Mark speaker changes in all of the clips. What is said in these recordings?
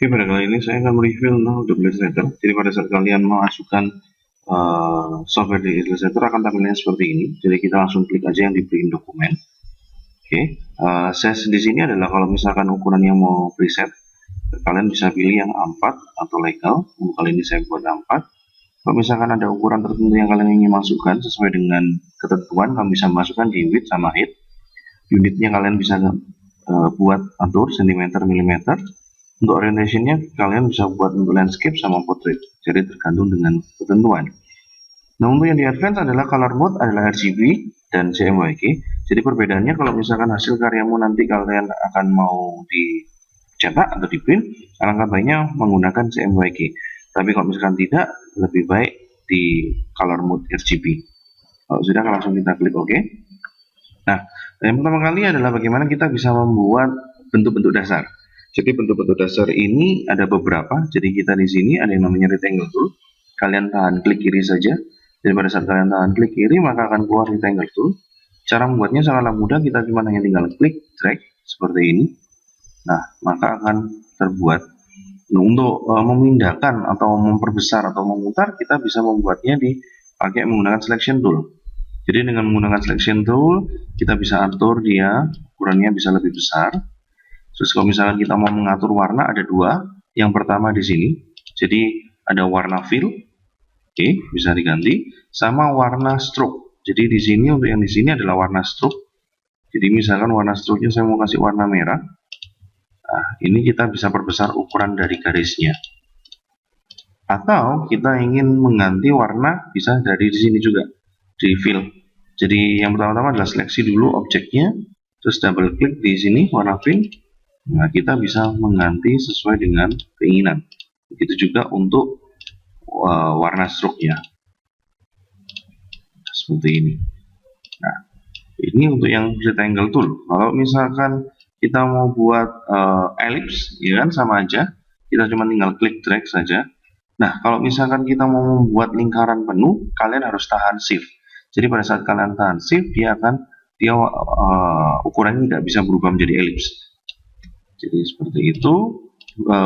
Speaker 1: Oke, pada kali ini saya akan mereview tentang Adobe Illustrator. Jadi pada saat kalian memasukkan software di Illustrator akan tampilnya seperti ini. Jadi kita langsung klik aja yang di print dokumen. Oke, size di sini adalah kalau misalkan ukuran yang mau preset, kalian bisa pilih yang A4 atau legal. Untuk kali ini saya buat A4. Kalau misalkan ada ukuran tertentu yang kalian ingin masukkan sesuai dengan ketentuan, kalian bisa masukkan di width sama height. Unitnya kalian bisa buat atur cm, mm. Untuk orientationnya kalian bisa buat untuk landscape sama portrait, jadi tergantung dengan ketentuan. Nah, untuk yang di advance adalah color mode adalah RGB dan CMYK. Jadi perbedaannya kalau misalkan hasil karyamu nanti kalian akan mau dicetak atau di print, alangkah baiknya menggunakan CMYK. Tapi kalau misalkan tidak, lebih baik di color mode RGB. Kalau sudah, langsung kita klik OK. Nah, yang pertama kali adalah bagaimana kita bisa membuat bentuk-bentuk dasar. Jadi bentuk-bentuk dasar ini ada beberapa. Jadi kita di sini ada yang namanya rectangle tool. Kalian tahan klik kiri saja. Dan pada saat kalian tahan klik kiri maka akan keluar rectangle tool. Cara membuatnya sangatlah mudah. Kita cuma hanya tinggal klik drag seperti ini. Nah, maka akan terbuat. Nah, untuk memindahkan atau memperbesar atau memutar, kita bisa membuatnya dipakai menggunakan selection tool. Jadi dengan menggunakan selection tool kita bisa atur dia ukurannya bisa lebih besar. Terus kalau misalkan kita mau mengatur warna ada dua. Yang pertama di sini, jadi ada warna fill, oke, bisa diganti, sama warna stroke. Jadi di sini untuk yang di sini adalah warna stroke. Jadi misalkan warna stroke-nya saya mau kasih warna merah. Nah, ini kita bisa perbesar ukuran dari garisnya. Atau kita ingin mengganti warna bisa dari di sini juga di fill. Jadi yang pertama-tama adalah seleksi dulu objeknya, terus double klik di sini warna pink. Nah, kita bisa mengganti sesuai dengan keinginan. Begitu juga untuk warna stroke-nya. Seperti ini. Nah, ini untuk yang rectangle tool. Kalau misalkan kita mau buat ellipse, ya kan sama aja. Kita cuma tinggal klik drag saja. Nah, kalau misalkan kita mau membuat lingkaran penuh, kalian harus tahan shift. Jadi pada saat kalian tahan shift, dia ukurannya tidak bisa berubah menjadi ellipse. Jadi seperti itu.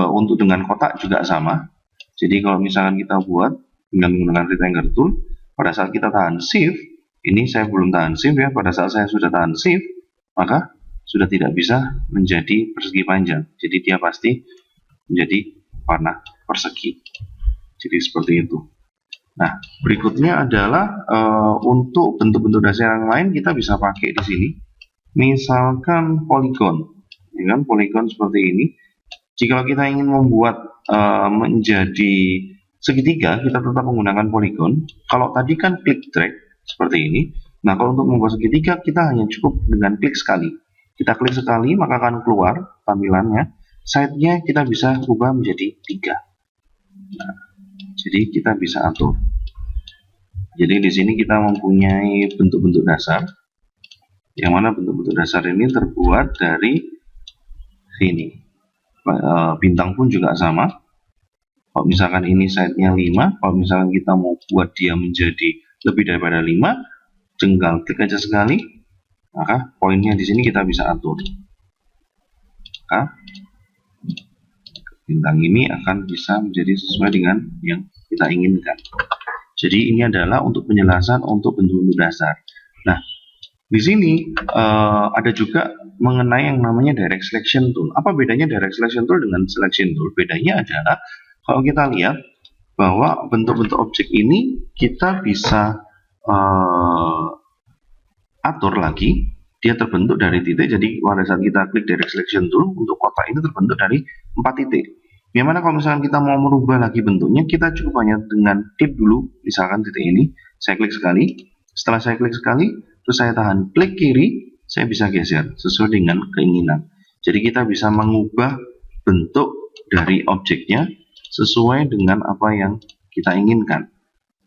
Speaker 1: Untuk dengan kotak juga sama. Jadi kalau misalkan kita buat dengan menggunakan rectangle tool, pada saat kita tahan shift, ini saya belum tahan shift ya, pada saat saya sudah tahan shift, maka sudah tidak bisa menjadi persegi panjang. Jadi dia pasti menjadi warna persegi. Jadi seperti itu. Nah, berikutnya adalah untuk bentuk-bentuk dasar yang lain kita bisa pakai di sini. Misalkan polygon. Ya kan, polygon seperti ini. Jika kita ingin membuat menjadi segitiga, kita tetap menggunakan polygon. Kalau tadi kan klik drag seperti ini. Nah, kalau untuk membuat segitiga, kita hanya cukup dengan klik sekali. Kita klik sekali, maka akan keluar tampilannya. Side-nya kita bisa ubah menjadi 3. Nah, jadi kita bisa atur. Jadi di sini kita mempunyai bentuk-bentuk dasar. Yang mana bentuk-bentuk dasar ini terbuat dari sini. Bintang pun juga sama. Kalau misalkan ini side-nya 5, kalau misalkan kita mau buat dia menjadi lebih daripada 5, tinggal klik aja sekali, maka poinnya di sini kita bisa atur. Maka bintang ini akan bisa menjadi sesuai dengan yang kita inginkan. Jadi ini adalah untuk penjelasan untuk bentuk-bentuk dasar. Nah, di sini ada juga mengenai yang namanya direct selection tool. Apa bedanya direct selection tool dengan selection tool? Bedanya adalah kalau kita lihat bahwa bentuk-bentuk objek ini kita bisa atur lagi. Dia terbentuk dari titik. Jadi pada saat kita klik direct selection tool, untuk kotak ini terbentuk dari 4 titik. Yang mana kalau misalkan kita mau merubah lagi bentuknya, kita cukup hanya dengan klik dulu, misalkan titik ini, saya klik sekali. Setelah saya klik sekali, terus saya tahan klik kiri, saya bisa geser sesuai dengan keinginan. Jadi kita bisa mengubah bentuk dari objeknya sesuai dengan apa yang kita inginkan.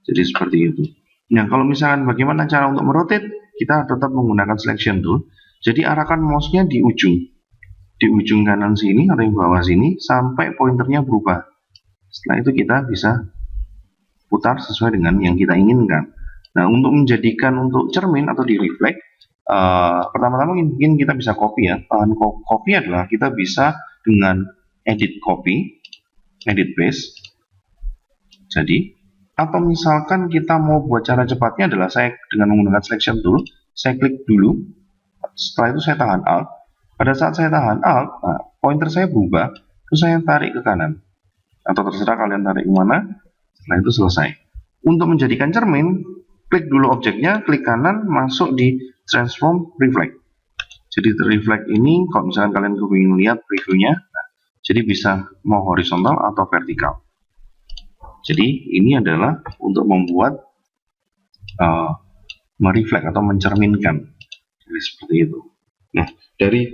Speaker 1: Jadi seperti itu. Nah, kalau misalkan bagaimana cara untuk merotate, kita tetap menggunakan selection tool. Jadi arahkan mouse-nya di ujung kanan sini atau di bawah sini sampai pointernya berubah. Setelah itu kita bisa putar sesuai dengan yang kita inginkan. Nah, untuk menjadikan untuk cermin atau di reflect, pertama-tama mungkin kita bisa copy ya. Copy adalah kita bisa dengan edit copy. edit base. Jadi, atau misalkan kita mau buat cara cepatnya adalah saya dengan menggunakan selection tool, saya klik dulu, setelah itu saya tahan alt. Pada saat saya tahan alt, nah, pointer saya berubah, terus saya tarik ke kanan, atau terserah kalian tarik kemana. Setelah itu selesai. Untuk menjadikan cermin, klik dulu objeknya, klik kanan, masuk di transform reflect. Jadi reflect ini kalau misalkan kalian ingin lihat previewnya, nah, jadi bisa mau horizontal atau vertikal. Jadi ini adalah untuk membuat mereflect atau mencerminkan. Jadi seperti itu. Nah, dari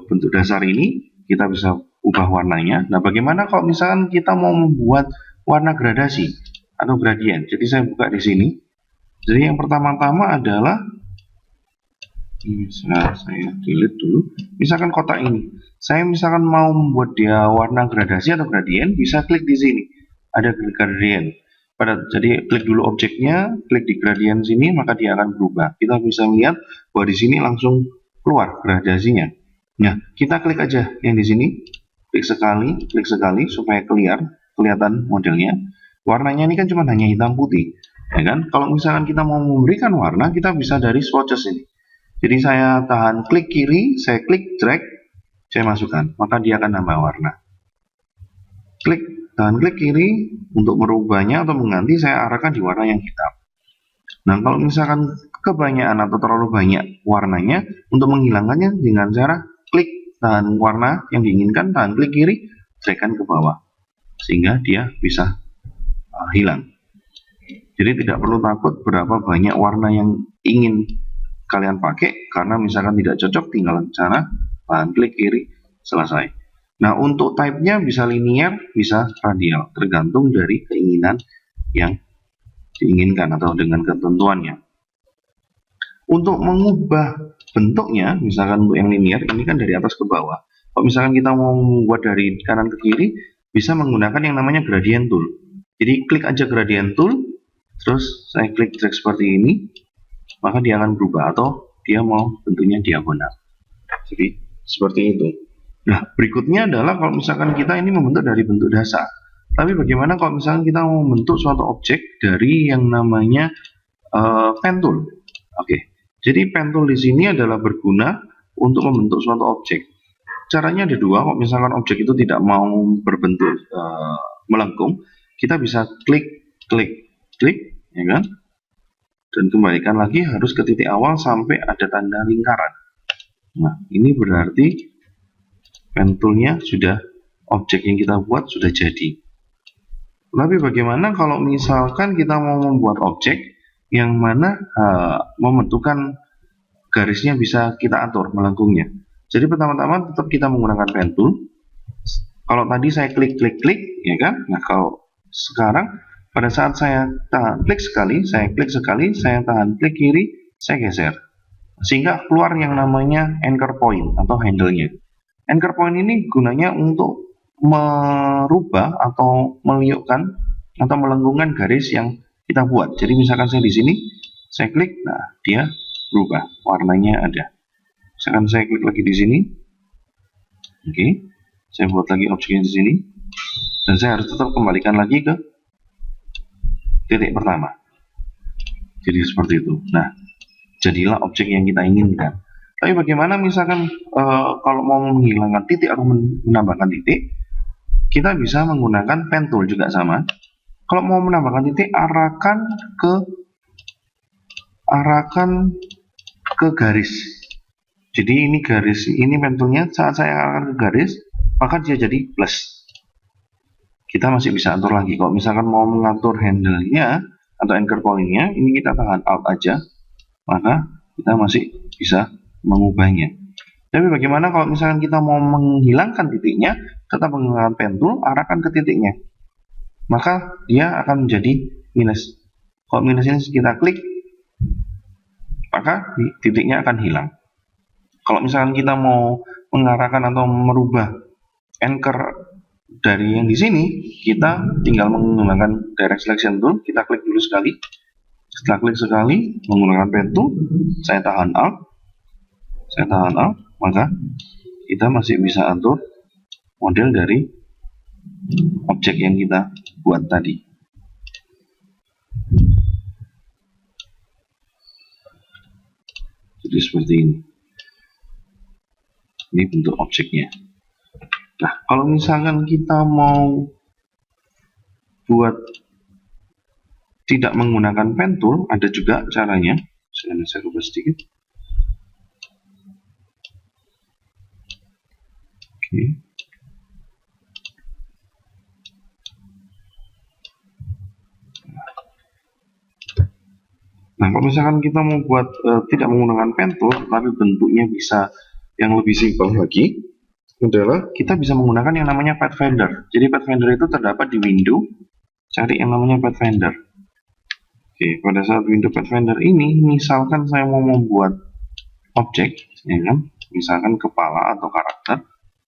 Speaker 1: bentuk dasar ini kita bisa ubah warnanya. Nah, bagaimana kalau misalkan kita mau membuat warna gradasi atau gradient? Jadi saya buka di sini. Jadi yang pertama-tama adalah saya delete dulu. Misalkan kotak ini, saya misalkan mau membuat dia warna gradasi atau gradient, bisa klik di sini. Ada gradient. Jadi klik dulu objeknya, klik di gradient sini, maka dia akan berubah. Kita bisa melihat bahwa di sini langsung keluar gradasinya. Nah, kita klik aja yang di sini, klik sekali supaya kelihatan modelnya. Warnanya ini kan cuma hanya hitam putih, ya kan? Kalau misalkan kita mau memberikan warna, kita bisa dari swatches ini. Jadi saya tahan klik kiri, saya klik drag, saya masukkan, maka dia akan nambah warna. Tahan klik kiri untuk merubahnya atau mengganti, saya arahkan di warna yang hitam. Nah, kalau misalkan kebanyakan atau terlalu banyak warnanya, untuk menghilangkannya dengan cara klik tahan warna yang diinginkan, tahan klik kiri, dragkan ke bawah, sehingga dia bisa hilang. Jadi tidak perlu takut berapa banyak warna yang ingin kalian pakai, karena misalkan tidak cocok, tinggal cara tahan klik kiri, selesai. Nah, untuk type-nya bisa linear, bisa radial, tergantung dari keinginan yang diinginkan atau dengan ketentuannya. Untuk mengubah bentuknya, misalkan untuk yang linear, ini kan dari atas ke bawah. Kalau misalkan kita mau membuat dari kanan ke kiri, bisa menggunakan yang namanya gradient tool. Jadi klik aja gradient tool, terus saya klik drag seperti ini, maka dia akan berubah, atau dia mau bentuknya diagonal. Jadi seperti itu. Nah, berikutnya adalah kalau misalkan kita ini membentuk dari bentuk dasar. Tapi bagaimana kalau misalkan kita mau membentuk suatu objek dari yang namanya pen tool? Oke. Jadi pen tool di sini adalah berguna untuk membentuk suatu objek. Caranya ada dua. Kalau misalkan objek itu tidak mau berbentuk melengkung, kita bisa klik, ya kan? Dan kembalikan lagi harus ke titik awal sampai ada tanda lingkaran. Nah, ini berarti pen toolnya sudah, objek yang kita buat sudah jadi. Tapi bagaimana kalau misalkan kita mau membuat objek yang mana membentukkan garisnya bisa kita atur melengkungnya? Jadi pertama-tama tetap kita menggunakan pen tool. Kalau tadi saya klik, ya kan? Nah, kalau sekarang pada saat saya tahan klik sekali, saya tahan klik kiri, saya geser, sehingga keluar yang namanya anchor point atau handle-nya. Anchor point ini gunanya untuk merubah atau meliukkan atau melengkungkan garis yang kita buat. Jadi misalkan saya di sini, saya klik, nah dia berubah, warnanya ada. Misalkan saya klik lagi di sini, oke, saya buat lagi objeknya di sini, dan saya harus tetap kembalikan lagi ke titik pertama. Jadi seperti itu. Nah, jadilah objek yang kita inginkan. Tapi bagaimana misalkan kalau mau menghilangkan titik atau menambahkan titik, kita bisa menggunakan pen tool juga sama. Kalau mau menambahkan titik, arahkan ke garis. Jadi ini garis, ini pen toolnya, saat saya arahkan ke garis, maka dia jadi plus. Kita masih bisa atur lagi. Kalau misalkan mau mengatur handle-nya atau anchor point-nya, ini kita tahan alt aja, maka kita masih bisa mengubahnya. Tapi bagaimana kalau misalkan kita mau menghilangkan titiknya, tetap menggunakan pen tool, arahkan ke titiknya, maka dia akan menjadi minus. Kalau minus ini kita klik, maka titiknya akan hilang. Kalau misalkan kita mau mengarahkan atau merubah anchor dari yang di sini, kita tinggal menggunakan direct selection tool, kita klik dulu sekali. Setelah klik sekali, menggunakan pen tool, saya tahan alt, maka kita masih bisa atur model dari objek yang kita buat tadi. Jadi seperti ini. Ini bentuk objeknya. Nah, kalau misalkan kita mau buat tidak menggunakan pen tool, ada juga caranya. Saya rubah sedikit. Oke. Nah, kalau misalkan kita mau buat tidak menggunakan pen tool, tapi bentuknya bisa yang lebih simpel lagi, adalah kita bisa menggunakan yang namanya Pathfinder. Jadi Pathfinder itu terdapat di window, cari yang namanya Pathfinder. Oke, pada saat window Pathfinder ini, misalkan saya mau membuat objek, ya kan, misalkan kepala atau karakter,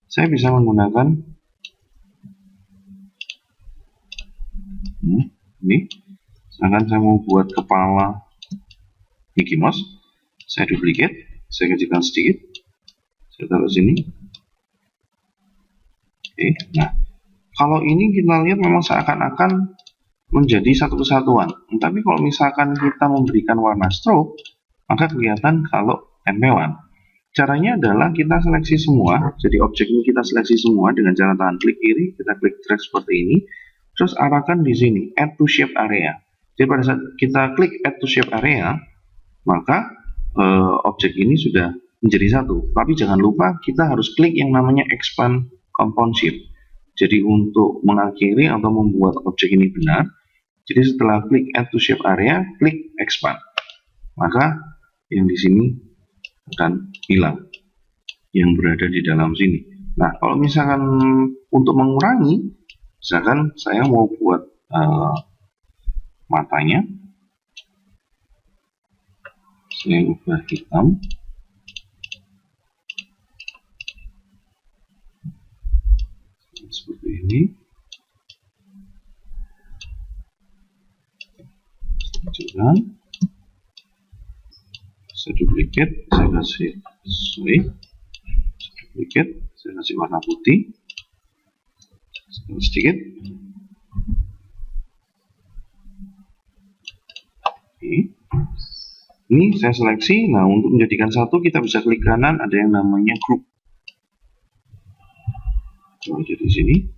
Speaker 1: saya bisa menggunakan ini. Misalkan saya mau buat kepala Mickey Mouse, saya duplicate, saya kecilkan sedikit, saya taruh sini. Oke, nah kalau ini kita lihat memang seakan-akan menjadi satu kesatuan. Tapi kalau misalkan kita memberikan warna stroke, maka kelihatan kalau tempelan. Caranya adalah kita seleksi semua, jadi objek ini kita seleksi semua dengan cara tangan klik kiri, kita klik drag seperti ini, terus arahkan di sini, add to shape area. Jadi pada saat kita klik add to shape area, maka objek ini sudah menjadi satu. Tapi jangan lupa kita harus klik yang namanya expand compound shape. Jadi untuk mengakhiri atau membuat objek ini benar, jadi setelah klik add to shape area, klik expand. Maka yang di sini akan hilang yang berada di dalam sini. Nah, kalau misalkan untuk mengurangi, misalkan saya mau buat matanya, saya ubah hitam, seperti ini. Tunjukkan, saya duplicate, saya kasih duplicate, saya kasih warna putih sedikit. Ini saya seleksi. Nah, untuk menjadikan satu kita bisa klik kanan, ada yang namanya group. Coba jadi sini.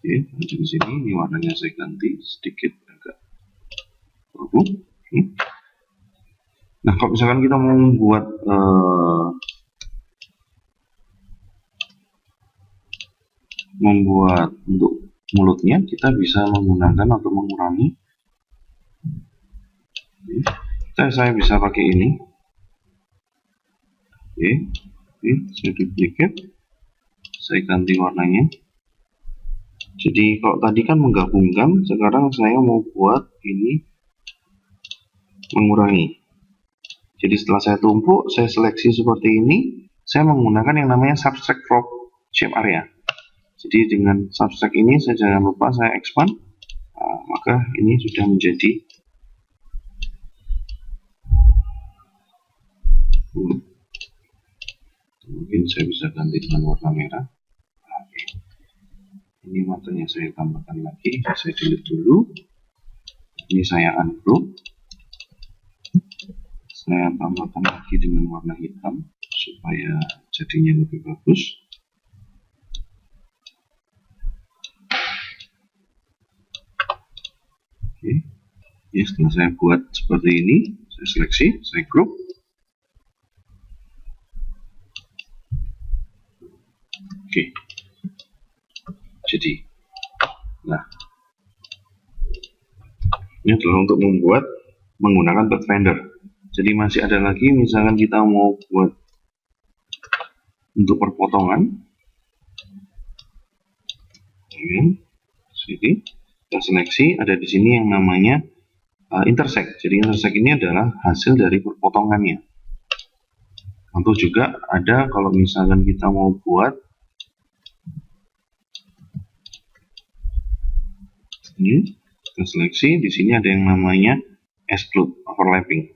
Speaker 1: Oke, ada di sini. Ini warnanya saya ganti sedikit agak purple. Nah, kalau misalkan kita mau membuat untuk mulutnya, kita bisa menggunakan atau mengurangi. Saya bisa pakai ini. Oke, saya duplicate, saya ganti warnanya. Jadi kalau tadi kan menggabungkan, sekarang saya mau buat ini mengurangi. Jadi setelah saya tumpuk, saya seleksi seperti ini, saya menggunakan yang namanya subtract from shape area. Jadi dengan subtract ini, saya jangan lupa saya expand, maka ini sudah menjadi mungkin saya bisa ganti dengan warna merah. Oke. Ini matanya saya tambahkan lagi, saya delete dulu. Ini saya ungroup, saya tambahkan lagi dengan warna hitam supaya jadinya lebih bagus. Oke, ya, setelah saya buat seperti ini, saya seleksi, saya group. Oke, jadi, nah, ini adalah untuk membuat menggunakan Pathfinder. Jadi masih ada lagi, misalkan kita mau buat untuk perpotongan, sini, kita seleksi, ada di sini yang namanya intersect. Jadi intersect ini adalah hasil dari perpotongannya. Atau juga ada kalau misalkan kita mau buat ini, kita seleksi, di sini ada yang namanya exclude overlapping.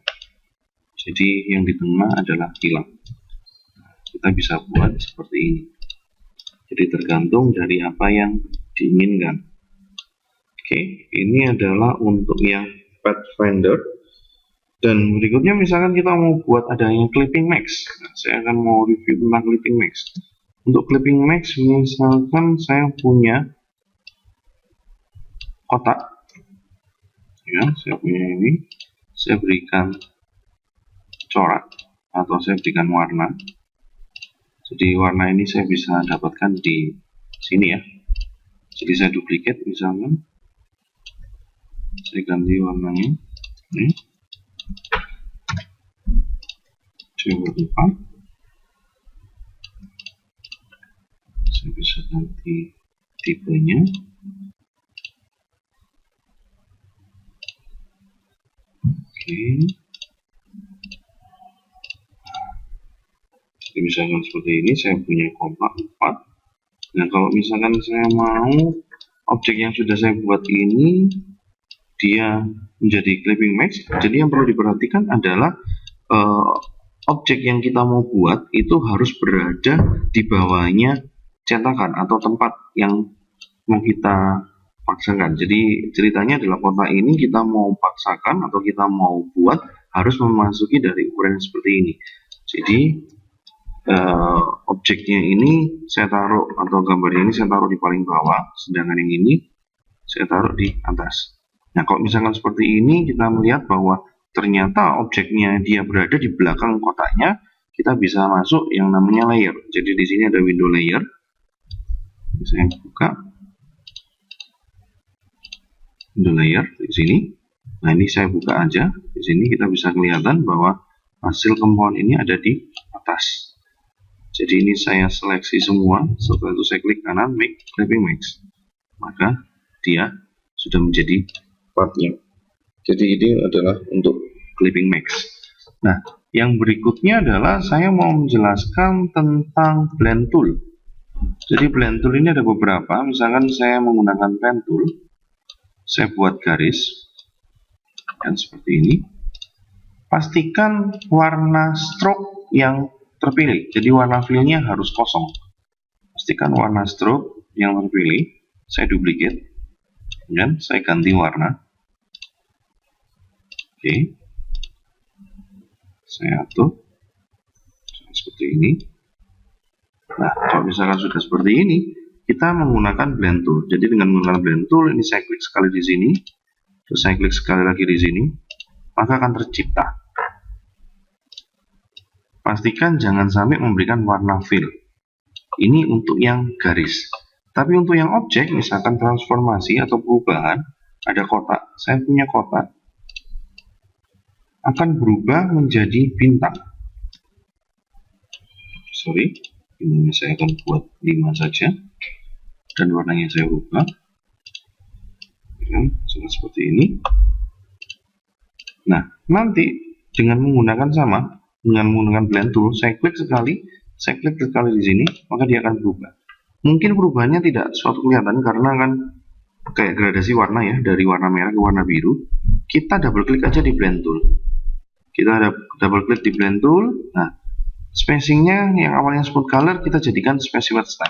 Speaker 1: Jadi yang di tengah adalah hilang. Kita bisa buat seperti ini. Jadi tergantung dari apa yang diinginkan. Oke, ini adalah untuk yang Pathfinder. Dan berikutnya misalkan kita mau buat adanya clipping max. Nah, saya akan mau review tentang clipping max. Untuk clipping max misalkan saya punya kotak. Ya, saya punya ini. Saya berikan corak atau saya berikan warna. Jadi warna ini saya bisa dapatkan di sini ya. Jadi saya duplikat misalkan. Saya ganti warnanya. Ini. Coba 4. Saya bisa ganti tipenya. Oke. Jadi misalkan seperti ini, saya punya kotak 4. Nah, kalau misalkan saya mau objek yang sudah saya buat ini dia menjadi clipping max, jadi yang perlu diperhatikan adalah objek yang kita mau buat itu harus berada di bawahnya cetakan atau tempat yang mau kita paksakan. Jadi ceritanya adalah kotak ini kita mau paksakan atau kita mau buat harus memasuki dari ukuran seperti ini. Jadi objeknya ini saya taruh atau gambarnya ini saya taruh di paling bawah, sedangkan yang ini saya taruh di atas. Nah, kalau misalkan seperti ini kita melihat bahwa ternyata objeknya dia berada di belakang kotaknya, kita bisa masuk yang namanya layer. Jadi di sini ada window layer. Saya buka window layer di sini. Nah, ini saya buka aja. Di sini kita bisa kelihatan bahwa hasil compound ini ada di atas. Jadi ini saya seleksi semua. Setelah itu saya klik kanan, make clipping max. Maka dia sudah menjadi partnya. Jadi ini adalah untuk clipping max. Nah, yang berikutnya adalah saya mau menjelaskan tentang blend tool. Jadi blend tool ini ada beberapa. Misalkan saya menggunakan pen tool, saya buat garis dan seperti ini. Pastikan warna stroke yang terpilih. Jadi warna fill-nya harus kosong. Pastikan warna stroke yang terpilih. Saya duplicate dan saya ganti warna. Oke, saya atur seperti ini. Nah, kalau misalkan sudah seperti ini, kita menggunakan blend tool. Jadi dengan menggunakan blend tool, ini saya klik sekali di sini, terus saya klik sekali lagi di sini, maka akan tercipta. Pastikan jangan sampai memberikan warna fill. Ini untuk yang garis. Tapi untuk yang objek, misalkan transformasi atau perubahan, ada kotak. Saya punya kotak. Akan berubah menjadi bintang. Sorry, ini saya akan buat 5 saja. Dan warnanya saya ubah. Ya, seperti ini. Nah, nanti dengan menggunakan dengan menggunakan blend tool, saya klik sekali di sini, maka dia akan berubah. Mungkin perubahannya tidak suatu kelihatan karena kan kayak gradasi warna ya, dari warna merah ke warna biru. Kita double klik aja di blend tool. Kita ada double klik di blend tool. Nah, spacingnya yang awalnya smooth color kita jadikan specified step.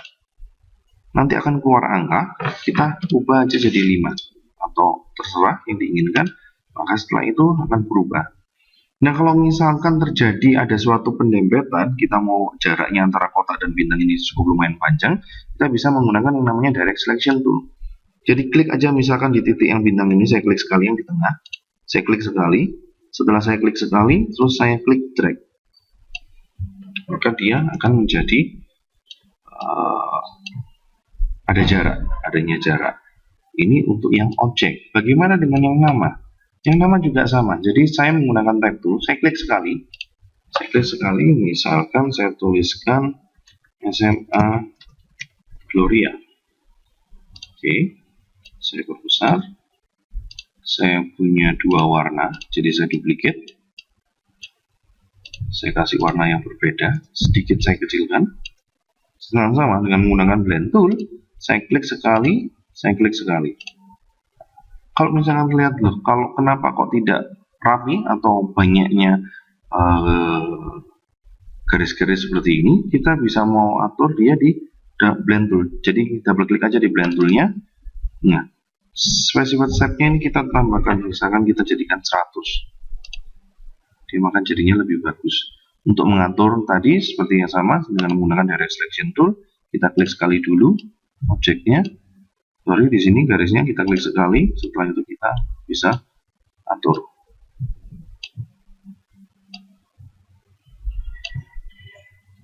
Speaker 1: Nanti akan keluar angka, kita ubah aja jadi 5 atau terserah yang diinginkan. Maka setelah itu akan berubah. Nah, kalau misalkan terjadi ada suatu pendempetan, kita mau jaraknya antara kotak dan bintang ini cukup lumayan panjang, kita bisa menggunakan yang namanya direct selection tool. Jadi klik aja misalkan di titik yang bintang ini, saya klik sekali yang di tengah, saya klik sekali, setelah saya klik sekali, terus saya klik drag. Maka dia akan menjadi adanya jarak. Ini untuk yang objek. Bagaimana dengan yang nama? Yang nama juga sama. Jadi saya menggunakan tab tool, saya klik sekali. Misalkan saya tuliskan SMA Gloria. Oke, saya perbesar. Saya punya 2 warna, jadi saya duplicate. Saya kasih warna yang berbeda, sedikit saya kecilkan. Sama dengan menggunakan blend tool, saya klik sekali. Kalau misalkan lihat loh, kalau kenapa kok tidak rapi atau banyaknya garis-garis seperti ini, kita bisa mau atur dia di blend tool. Jadi double klik aja di blend toolnya. Nah, specified setnya ini kita tambahkan, misalkan kita jadikan 100. Dia akan jadinya lebih bagus. Untuk mengatur tadi seperti yang sama dengan menggunakan direct selection tool, kita klik sekali dulu objeknya. Sorry, di sini garisnya kita klik sekali. Setelah itu kita bisa atur.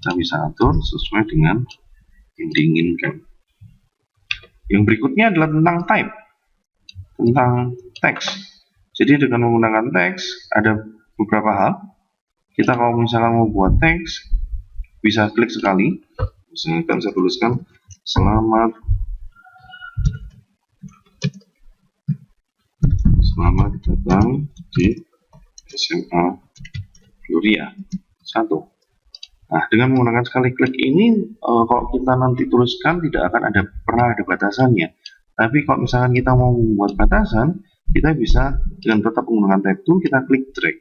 Speaker 1: Kita bisa atur sesuai dengan yang diinginkan. Yang berikutnya adalah tentang type, tentang teks. Jadi dengan menggunakan teks ada beberapa hal. Kita kalau misalkan mau buat teks bisa klik sekali. Misalkan saya tuliskan selamat datang di SMA Gloria 1. Nah, dengan menggunakan sekali klik ini, kalau kita nanti tuliskan tidak akan pernah ada batasannya. Tapi kalau misalkan kita mau membuat batasan, kita bisa dengan tetap menggunakan tab tool, kita klik drag.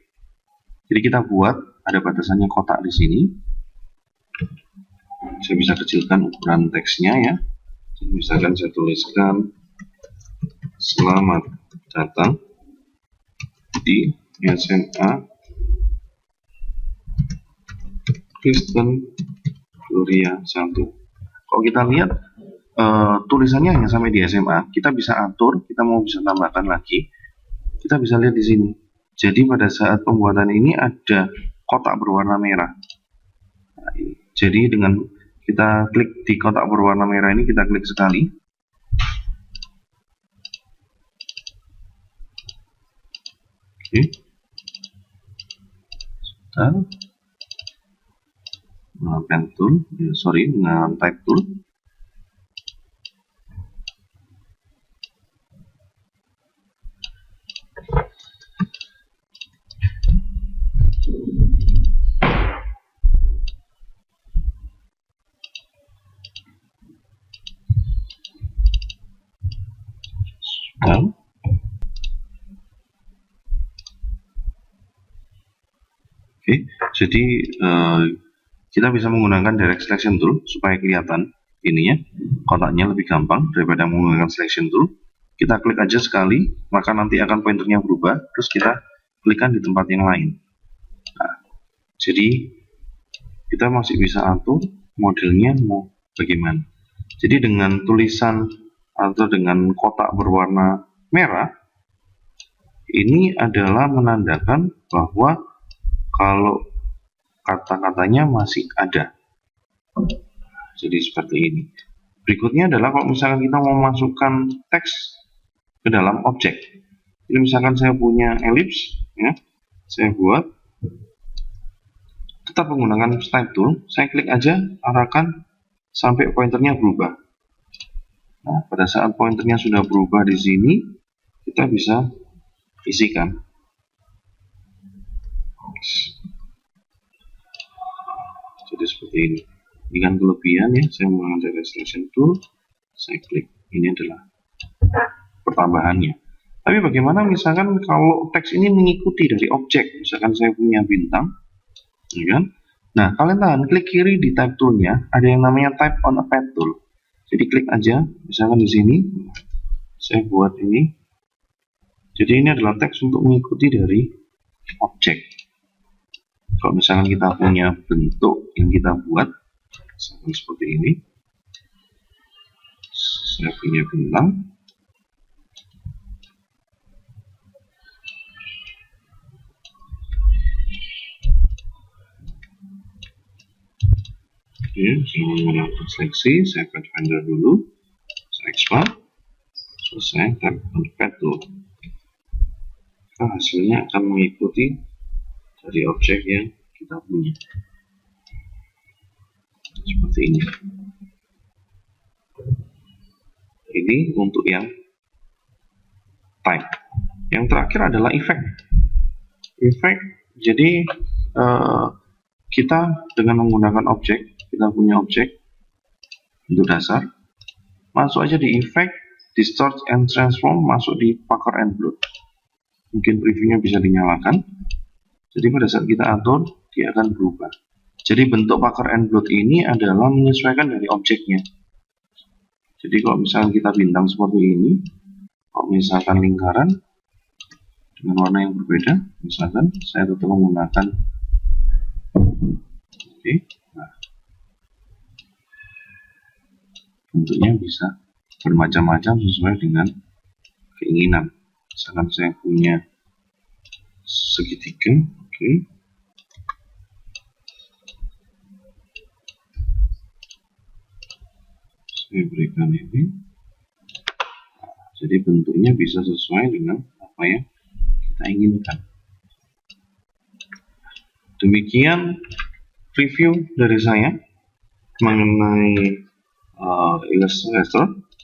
Speaker 1: Jadi kita buat ada batasannya kotak di sini. Saya bisa kecilkan ukuran teksnya ya. Jadi misalkan saya tuliskan selamat datang di SMA Kristen Gloria 1. Kalau kita lihat tulisannya hanya sampai di SMA, kita bisa atur, kita mau bisa tambahkan lagi. Kita bisa lihat di sini. Jadi pada saat pembuatan ini ada kotak berwarna merah. Nah, ini. Jadi dengan kita klik di kotak berwarna merah ini, kita klik sekali. Oke. Sebentar. Pen tool, dengan type tool. Oke, jadi kita bisa menggunakan direct selection tool supaya kelihatan ininya kotaknya lebih gampang daripada menggunakan selection tool. Kita klik aja sekali, maka nanti akan pointernya berubah, terus kita klikkan di tempat yang lain. Nah, jadi kita masih bisa atur modelnya mau bagaimana. Jadi dengan tulisan atau dengan kotak berwarna merah, ini adalah menandakan bahwa kalau kata-katanya masih ada. Jadi seperti ini. Berikutnya adalah kalau misalkan kita mau masukkan teks ke dalam objek. Jadi misalkan saya punya ellipse, ya, saya buat, tetap menggunakan style tool, saya klik aja, arahkan sampai pointernya berubah. Nah, pada saat pointernya sudah berubah di sini, kita bisa isikan. Jadi seperti ini. Ini kan kelebihan ya, saya menggunakan direct selection tool, saya klik, ini adalah pertambahannya. Tapi bagaimana misalkan kalau teks ini mengikuti dari objek, misalkan saya punya bintang, ya kan? Nah, kalian tahan klik kiri di type toolnya, ada yang namanya type on a pad tool. Jadi klik aja, misalkan di sini, saya buat ini. Jadi ini adalah teks untuk mengikuti dari objek. Kalau misalkan kita punya bentuk yang kita buat, seperti ini, saya punya bintang, oke, saya menggunakan seleksi, saya add vendor dulu, saya expand, selesai, type on pad tool. Maka hasilnya akan mengikuti dari objek yang kita punya. Seperti ini. Ini untuk yang type. Yang terakhir adalah effect. Effect, jadi kita dengan menggunakan objek, kita punya objek untuk dasar, masuk aja di effect, distort and transform, masuk di pucker and blur. Mungkin previewnya bisa dinyalakan. Jadi pada saat kita atur, dia akan berubah. Jadi bentuk pucker and blur ini adalah menyesuaikan dari objeknya. Jadi kalau misalkan kita bintang seperti ini, kalau misalkan lingkaran dengan warna yang berbeda, misalkan saya tetap menggunakan oke. Nah, bentuknya bisa bermacam-macam sesuai dengan keinginan. Misalkan saya punya segitiga, oke. Saya berikan ini. Jadi bentuknya bisa sesuai dengan apa yang kita inginkan. Demikian review dari saya mengenai Illustrator.